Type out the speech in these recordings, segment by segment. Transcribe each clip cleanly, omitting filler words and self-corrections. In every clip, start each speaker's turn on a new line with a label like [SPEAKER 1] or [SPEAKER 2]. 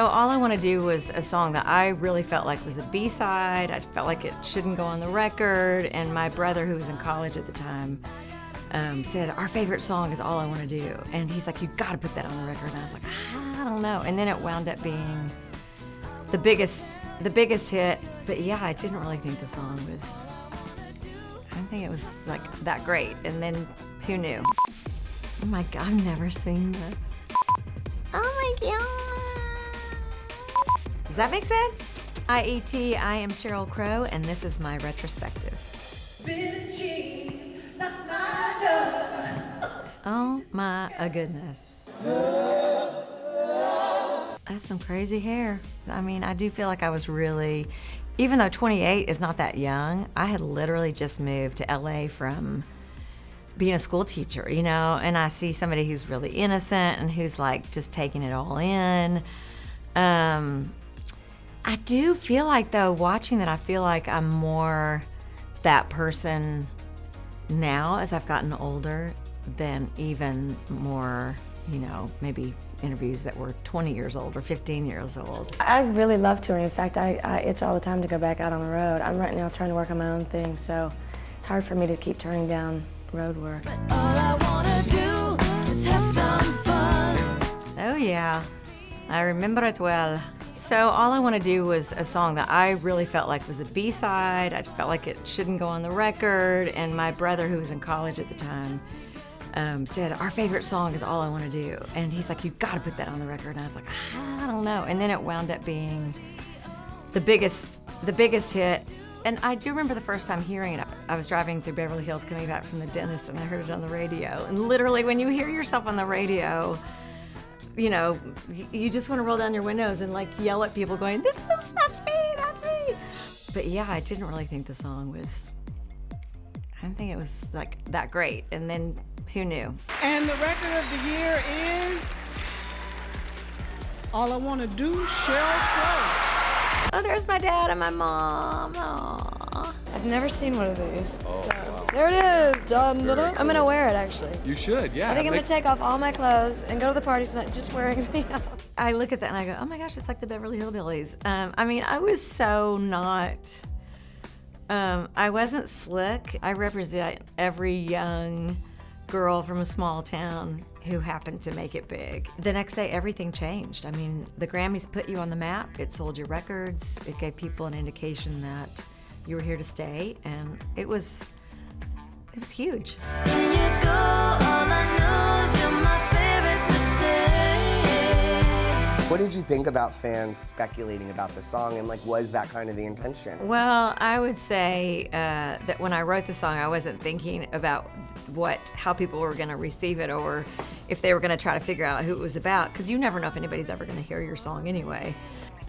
[SPEAKER 1] So All I Want to Do was a song that I really felt like was a B-side. I felt like it shouldn't go on the record. And my brother, who was in college at the time, said, our favorite song is All I Want to Do. And he's like, you got to put that on the record. And I was like, I don't know. And then it wound up being the biggest hit. But yeah, I didn't really think the song was, I didn't think it was like that great. And then who knew? Oh my God, I've never seen this. Oh my God. Does that make sense? IET, I am Sheryl Crow, and this is my retrospective. Oh my goodness. That's some crazy hair. I mean, I do feel like I was really, even though 28 is not that young, I had literally just moved to LA from being a school teacher, you know, and I see somebody who's really innocent and who's like just taking it all in. I do feel like, though, watching that, I feel like I'm more that person now as I've gotten older than even more, you know, maybe interviews that were 20 years old or 15 years old.
[SPEAKER 2] I really love touring. In fact, I itch all the time to go back out on the road. I'm right now trying to work on my own thing, so it's hard for me to keep turning down road work.
[SPEAKER 3] All I wanna do is have some fun.
[SPEAKER 1] Oh yeah, I remember it well. So All I Want to Do was a song that I really felt like was a B-side. I felt like it shouldn't go on the record. And my brother, who was in college at the time, said, our favorite song is All I Want to Do. And he's like, you got to put that on the record. And I was like, I don't know. And then it wound up being the biggest hit. And I do remember the first time hearing it. I was driving through Beverly Hills coming back from the dentist, and I heard it on the radio. And literally, when you hear yourself on the radio, you know, you just want to roll down your windows and like yell at people going, that's me. But yeah, I didn't really think the song was, I didn't think it was like that great. And then who knew?
[SPEAKER 4] And the record of the year is All I Want to Do, Sheryl Crow.
[SPEAKER 1] Oh, there's my dad and my mom. Aww.
[SPEAKER 2] I've never seen one of these.
[SPEAKER 5] Oh,
[SPEAKER 2] so.
[SPEAKER 5] wow.
[SPEAKER 2] There it is. Dun, dun, dun.
[SPEAKER 5] very
[SPEAKER 2] I'm gonna wear it actually.
[SPEAKER 5] You should, yeah.
[SPEAKER 2] I think I'm gonna take off all my clothes and go to the party tonight just wearing me out.
[SPEAKER 1] I look at that and I go, oh my gosh, it's like the Beverly Hillbillies. I mean, I was so not, I wasn't slick. I represent every young girl from a small town who happened to make it big. The next day, everything changed. I mean, the Grammys put you on the map. It sold your records. It gave people an indication that you were here to stay, and it was huge.
[SPEAKER 3] When you go, all I know is you're my favorite mistake.
[SPEAKER 6] What did you think about fans speculating about the song, and like, was that kind of the intention?
[SPEAKER 1] Well, I would say that when I wrote the song, I wasn't thinking about how people were going to receive it, or if they were going to try to figure out who it was about, because you never know if anybody's ever going to hear your song anyway.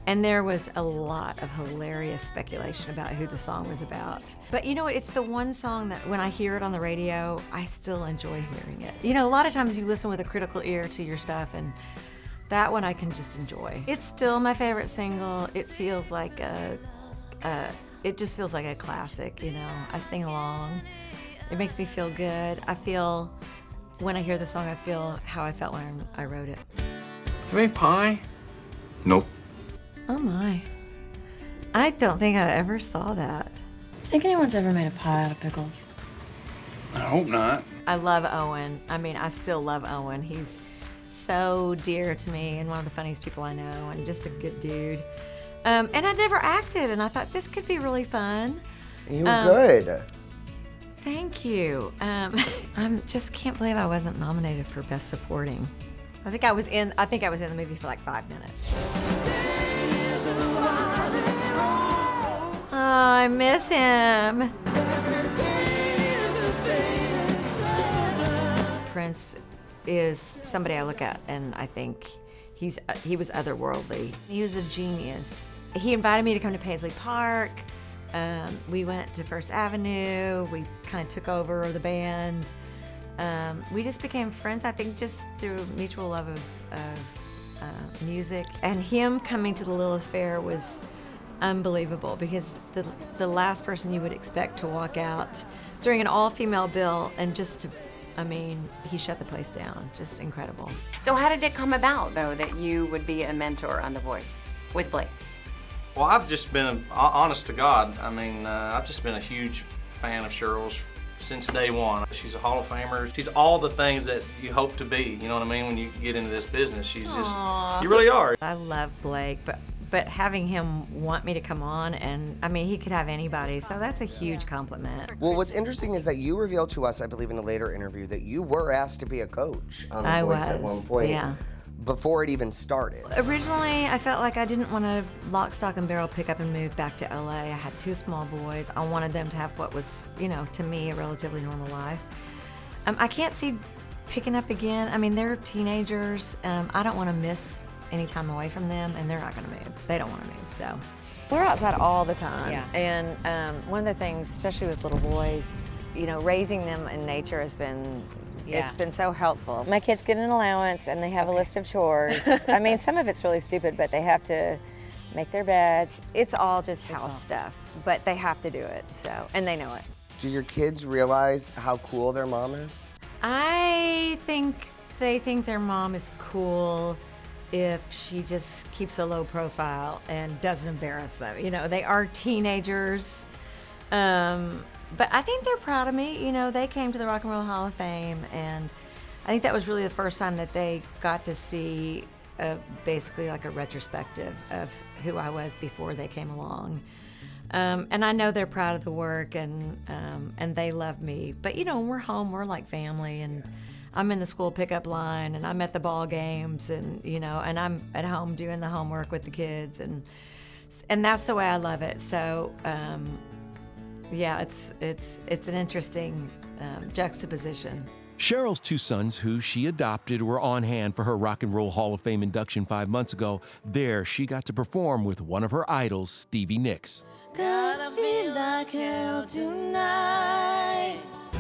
[SPEAKER 1] And there was a lot of hilarious speculation about who the song was about. But you know, it's the one song that when I hear it on the radio, I still enjoy hearing it. You know, a lot of times you listen with a critical ear to your stuff, and that one I can just enjoy. It's still my favorite single. It feels like it just feels like a classic, you know. I sing along. It makes me feel good. When I hear the song, I feel how I felt when I wrote it.
[SPEAKER 5] You made pie? Nope.
[SPEAKER 1] Oh my. I don't think I ever saw that.
[SPEAKER 2] Think anyone's ever made a pie out of pickles?
[SPEAKER 5] I hope not.
[SPEAKER 1] I love Owen. I mean, I still love Owen. He's so dear to me and one of the funniest people I know, and just a good dude. And I never acted, and I thought this could be really fun.
[SPEAKER 6] You were good.
[SPEAKER 1] Thank you. I just can't believe I wasn't nominated for Best Supporting. I think I was in the movie for like 5 minutes. Oh, I miss him. Prince is somebody I look at and I think he was otherworldly. He was a genius. He invited me to come to Paisley Park. We went to First Avenue. We kind of took over the band. We just became friends, I think, just through mutual love of music. And him coming to the Lilith Fair was unbelievable, because the last person you would expect to walk out during an all-female bill and just to I mean, he shut the place down. Just incredible.
[SPEAKER 7] So how did it come about, though, that you would be a mentor on The Voice with Blake?
[SPEAKER 8] Well, I've just been, honest to God, I mean, I've just been a huge fan of Sheryl's since day one. She's a Hall of Famer. She's all the things that you hope to be, you know what I mean, when you get into this business. She's just, you really are.
[SPEAKER 1] I love Blake, but having him want me to come on, and I mean, he could have anybody, so that's a huge compliment.
[SPEAKER 6] Well, what's interesting is that you revealed to us, I believe in a later interview, that you were asked to be a coach on The Voice at one point.
[SPEAKER 1] Yeah.
[SPEAKER 6] Before it even started.
[SPEAKER 1] Originally, I felt like I didn't want to lock, stock, and barrel pick up and move back to LA. I had 2 small boys. I wanted them to have what was, you know, to me, a relatively normal life. I can't see picking up again. I mean, they're teenagers. I don't want to miss any time away from them, and they're not going to move. They don't want to move, so.
[SPEAKER 2] We're outside all the time.
[SPEAKER 9] Yeah.
[SPEAKER 2] And one of the things, especially with little boys, you know, raising them in nature has been, it's been so helpful. My kids get an allowance and they have a list of chores. I mean, some of it's really stupid, but they have to make their beds. It's all just house stuff, but they have to do it, so, and they know it.
[SPEAKER 6] Do your kids realize how cool their mom is?
[SPEAKER 1] I think they think their mom is cool if she just keeps a low profile and doesn't embarrass them. You know, they are teenagers. But I think they're proud of me. You know, they came to the Rock and Roll Hall of Fame, and I think that was really the first time that they got to see basically like a retrospective of who I was before they came along. And I know they're proud of the work, and they love me. But, you know, when we're home, we're like family, and I'm in the school pickup line, and I'm at the ball games, and, you know, and I'm at home doing the homework with the kids, and that's the way I love it. So, yeah, it's an interesting juxtaposition.
[SPEAKER 10] Sheryl's 2 sons, who she adopted, were on hand for her Rock and Roll Hall of Fame induction 5 months ago. There, she got to perform with one of her idols, Stevie Nicks.
[SPEAKER 3] Gotta feel like hell tonight.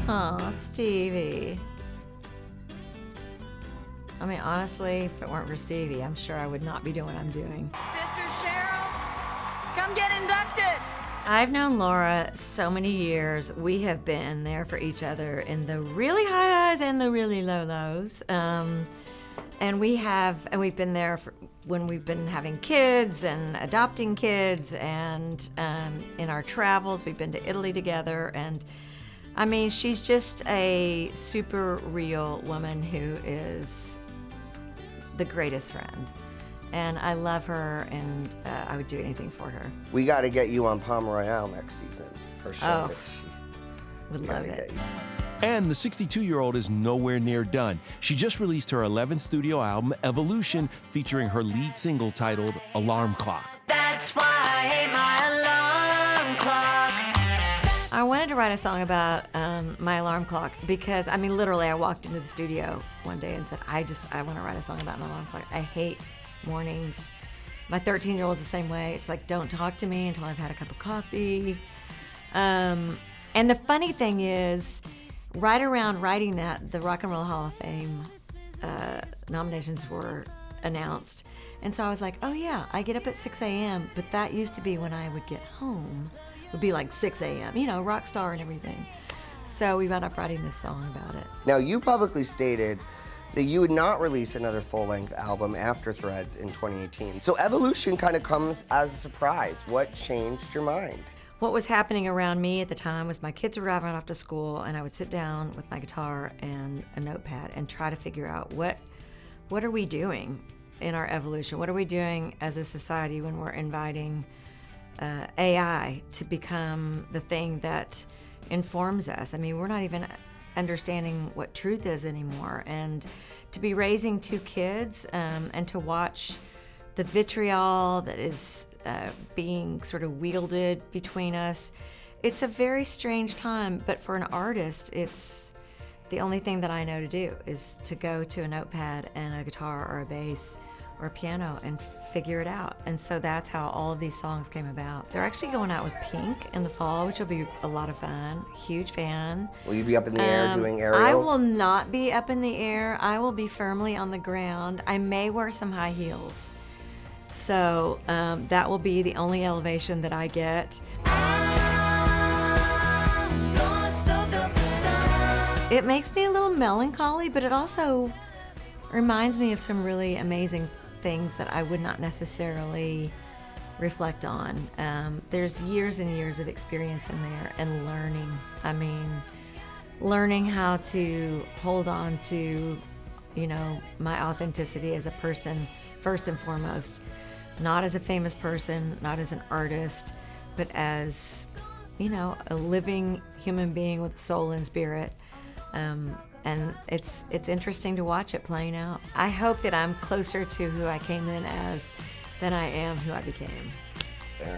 [SPEAKER 1] Aw, Stevie. I mean, honestly, if it weren't for Stevie, I'm sure I would not be doing what I'm doing.
[SPEAKER 9] Sister Sheryl, come get inducted.
[SPEAKER 1] I've known Laura so many years. We have been there for each other in the really high highs and the really low lows. And we've been there for when we've been having kids and adopting kids, and in our travels, we've been to Italy together. And I mean, she's just a super real woman who is the greatest friend. And I love her, and I would do anything for her.
[SPEAKER 6] We got to get you on Palm Royale next season. Her show.
[SPEAKER 1] Would love it.
[SPEAKER 10] And the 62-year-old is nowhere near done. She just released her 11th studio album, Evolution, featuring her lead single titled Alarm Clock.
[SPEAKER 3] That's why I hate my alarm clock.
[SPEAKER 1] I wanted to write a song about my alarm clock because, I mean, literally, I walked into the studio one day and said, I want to write a song about my alarm clock. I hate mornings. My 13-year-old's the same way. It's like, don't talk to me until I've had a cup of coffee. And the funny thing is, right around writing that, the Rock and Roll Hall of Fame nominations were announced. And so I was like, oh yeah, I get up at 6 a.m., but that used to be when I would get home. It would be like 6 a.m., you know, rock star and everything. So we wound up writing this song about it.
[SPEAKER 6] Now, you publicly stated that you would not release another full-length album after Threads in 2018. So Evolution kind of comes as a surprise. What changed your mind?
[SPEAKER 1] What was happening around me at the time was my kids were driving off to school, and I would sit down with my guitar and a notepad and try to figure out what are we doing in our evolution? What are we doing as a society when we're inviting AI to become the thing that informs us? I mean, we're not even understanding what truth is anymore. And to be raising 2 kids and to watch the vitriol that is being sort of wielded between us, it's a very strange time. But for an artist, it's the only thing that I know to do is to go to a notepad and a guitar or a bass or a piano and figure it out. And so that's how all of these songs came about. They're actually going out with Pink in the fall, which will be a lot of fun. Huge fan.
[SPEAKER 6] Will you be up in the air doing aerials?
[SPEAKER 1] I will not be up in the air. I will be firmly on the ground. I may wear some high heels. So that will be the only elevation that I get. it makes me a little melancholy, but it also reminds me of some really amazing things that I would not necessarily reflect on. There's years and years of experience in there and learning. I mean, learning how to hold on to, you know, my authenticity as a person, first and foremost, not as a famous person, not as an artist, but as, you know, a living human being with a soul and spirit. And it's interesting to watch it playing out. I hope that I'm closer to who I came in as than I am who I became.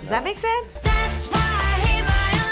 [SPEAKER 1] Does that make sense?
[SPEAKER 3] That's why I hate my